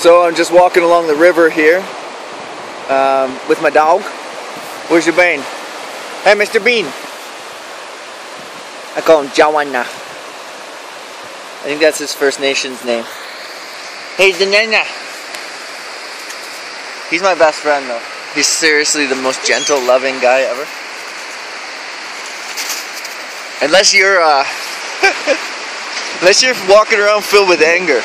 So I'm just walking along the river here with my dog. Where's your Bean? Hey, Mr. Bean. I call him Jawana. I think that's his First Nations name. Hey, Zanena. He's my best friend though. He's seriously the most gentle, loving guy ever. Unless you're unless you're walking around filled with anger.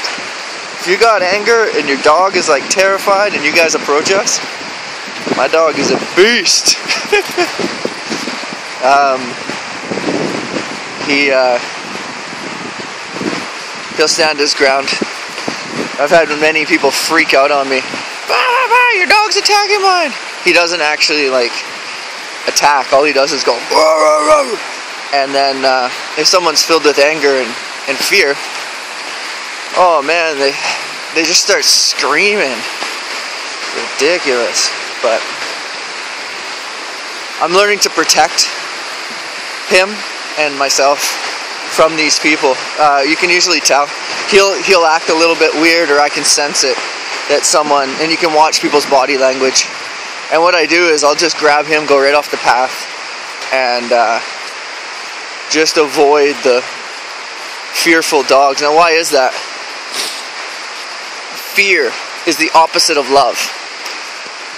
If you got anger and your dog is like terrified and you guys approach us, my dog is a beast. He'll stand his ground. I've had many people freak out on me. Bah, your dog's attacking mine. He doesn't actually like attack. All he does is go. And then if someone's filled with anger and fear, oh man, they just start screaming. Ridiculous. But I'm learning to protect him and myself from these people. You can usually tell. He'll act a little bit weird, or I can sense it that someone, and you can watch people's body language. And what I do is I'll just grab him, go right off the path, and just avoid the fearful dogs. Now, why is that? Fear is the opposite of love.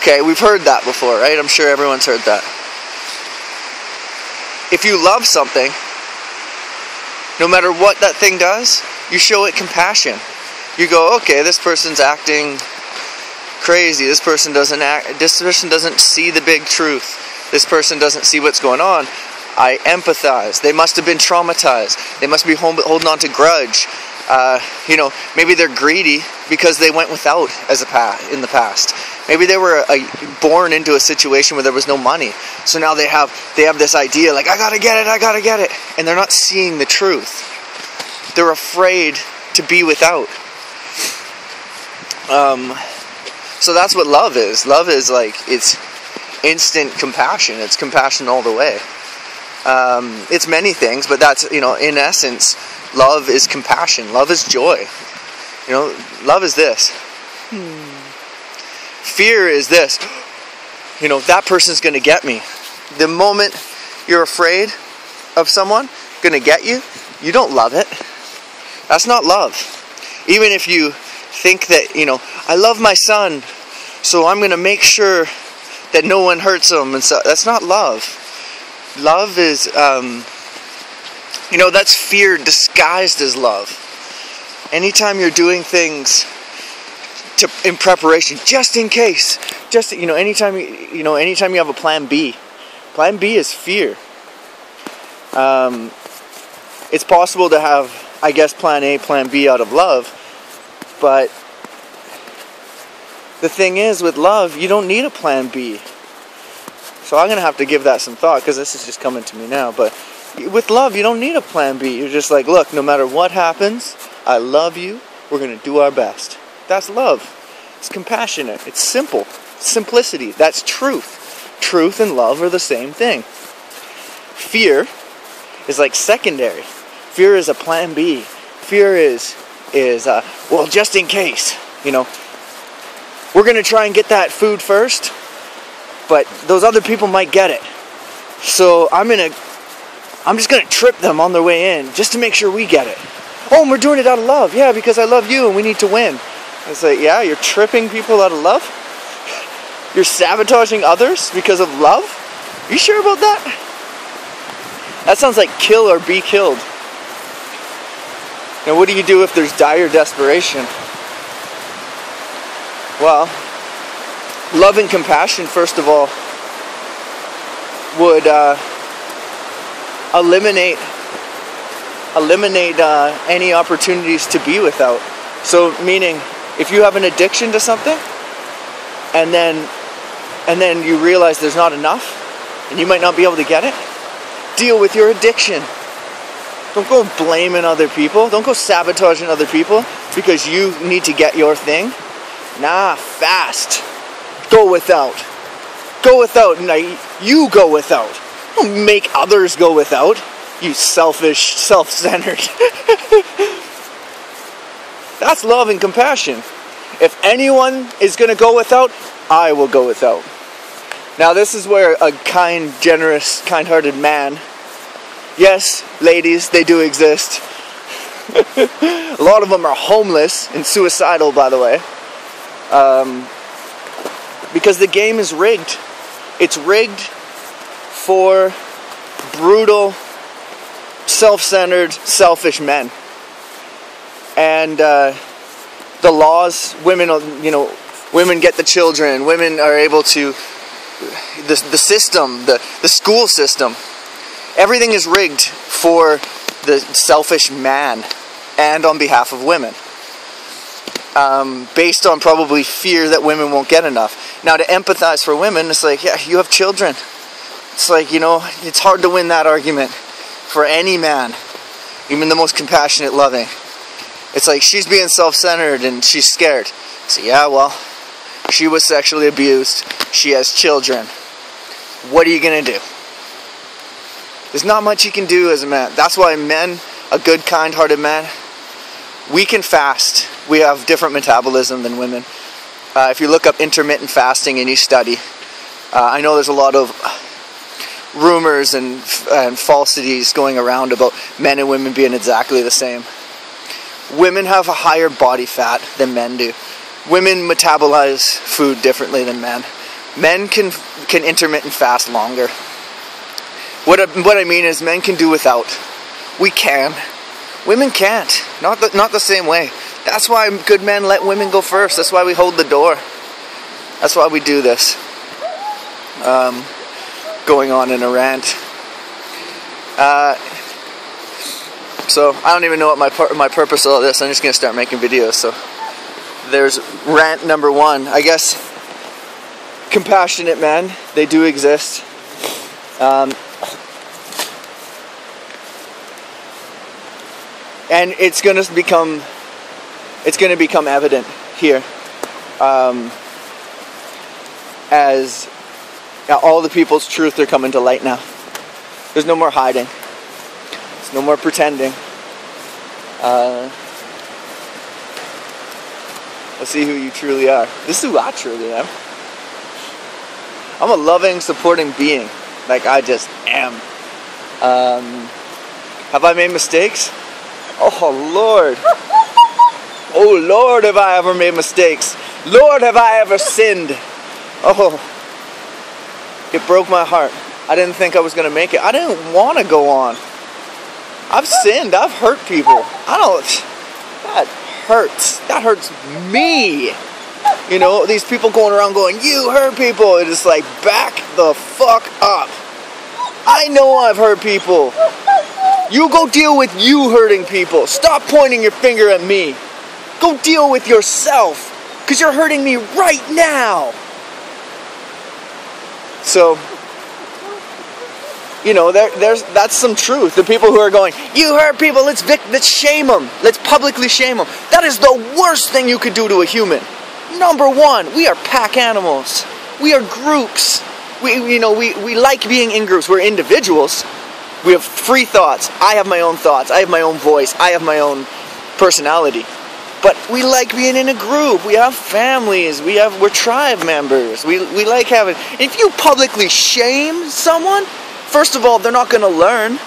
Okay, we've heard that before, right? I'm sure everyone's heard that. If you love something, no matter what that thing does, you show it compassion. You go, okay, this person's acting crazy. This person doesn't see the big truth. This person doesn't see what's going on. I empathize. They must have been traumatized. They must be holding on to grudge. Maybe they're greedy because they went without in the past. Maybe they were born into a situation where there was no money. So now they have this idea like, I gotta get it. And they're not seeing the truth. They're afraid to be without. So that's what love is. Love is like, it's instant compassion. It's compassion all the way. It's many things, but that's, in essence, love is compassion. Love is joy. Love is this. Fear is this. That person's going to get me. The moment you're afraid of someone going to get you, you don't love it. That's not love. Even if you think that, I love my son, so I'm going to make sure that no one hurts him. And so that's not love. Love is, that's fear disguised as love. Anytime you're doing things in preparation, just in case, anytime you have a plan B. Plan B is fear. It's possible to have, I guess, plan A, plan B out of love, but the thing is, with love, you don't need a plan B. So I'm going to have to give that some thought, because this is just coming to me now. But with love, you don't need a plan B. You're just like, look, no matter what happens, I love you. We're going to do our best. That's love. It's compassionate. It's simple. Simplicity. That's truth. Truth and love are the same thing. Fear is like secondary. Fear is a plan B. Fear is well, just in case, we're going to try and get that food first, but those other people might get it. So I'm just going to trip them on their way in just to make sure we get it. Oh, and we're doing it out of love. Yeah, because I love you and we need to win. It's like, yeah, you're tripping people out of love? You're sabotaging others because of love? Are you sure about that? That sounds like kill or be killed. Now, what do you do if there's dire desperation? Well, love and compassion, first of all, would eliminate any opportunities to be without. So, meaning, if you have an addiction to something, and then you realize there's not enough, and you might not be able to get it, deal with your addiction. Don't go blaming other people. Don't go sabotaging other people because you need to get your thing. Nah, fast. Go without. Go without. Now, you go without. Don't make others go without. You selfish, self-centered. That's love and compassion. If anyone is going to go without, I will go without. Now this is where a kind, generous, kind-hearted man, yes, ladies, they do exist. A lot of them are homeless and suicidal, by the way. Because the game is rigged. It's rigged for brutal, self-centered, selfish men. And the laws, women get the children, women are able to, the system, the school system, everything is rigged for the selfish man and on behalf of women. Based on probably fear that women won't get enough. Now to empathize for women, it's like, yeah, you have children. It's like, it's hard to win that argument for any man, even the most compassionate, loving. It's like, she's being self-centered and she's scared. So yeah, well, she was sexually abused. She has children. What are you going to do? There's not much you can do as a man. That's why men, a good, kind-hearted man, we can fast. We have different metabolism than women. If you look up intermittent fasting and you study, I know there's a lot of rumors and falsities going around about men and women being exactly the same. Women have a higher body fat than men do. Women metabolize food differently than men. Men can intermittent fast longer. What I mean is, men can do without. We can. Women can't. Not the same way. That's why good men let women go first. That's why we hold the door. That's why we do this. Going on in a rant. So I don't even know what my purpose of all this. I'm just gonna start making videos. So there's rant number 1. I guess compassionate men, they do exist. And it's gonna become evident here as all the people's truth are coming to light now. There's no more hiding. There's no more pretending. Let's see who you truly are. This is who I truly am. I'm a loving, supporting being. Like I just am. Have I made mistakes? Oh Lord. Oh Lord, have I ever made mistakes. Lord, have I ever sinned. Oh, it broke my heart. I didn't think I was going to make it. I didn't want to go on. I've sinned. I've hurt people. That hurts. That hurts me. These people going around going, you hurt people. It is like, back the fuck up. I know I've hurt people. You go deal with you hurting people. Stop pointing your finger at me. Go deal with yourself. Because you're hurting me right now. So, that's some truth. The people who are going, you hurt people, let's shame them. Let's publicly shame them. That is the worst thing you could do to a human. Number 1, we are pack animals. We are groups. We like being in groups. We're individuals. We have free thoughts. I have my own thoughts. I have my own voice. I have my own personality. But we like being in a group. We have families. We're tribe members. We like having. If you publicly shame someone, first of all, they're not going to learn.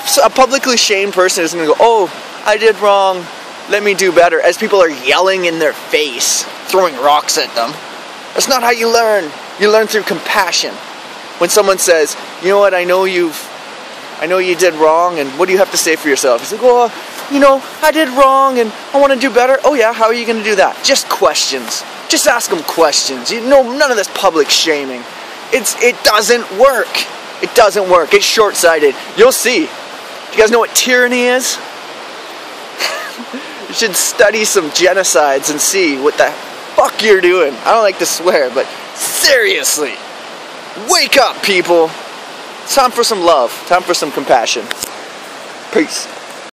So a publicly shamed person is going to go, oh, I did wrong. Let me do better. As people are yelling in their face, throwing rocks at them. That's not how you learn. You learn through compassion. When someone says, you know what, I know you did wrong, and what do you have to say for yourself? He's like, well, I did wrong, and I want to do better. Oh yeah, how are you going to do that? Just questions. Just ask them questions. None of this public shaming. It doesn't work. It doesn't work. It's short-sighted. You'll see. Do you guys know what tyranny is? You should study some genocides and see what the fuck you're doing. I don't like to swear, but seriously. Wake up, people. It's time for some love. Time for some compassion. Peace.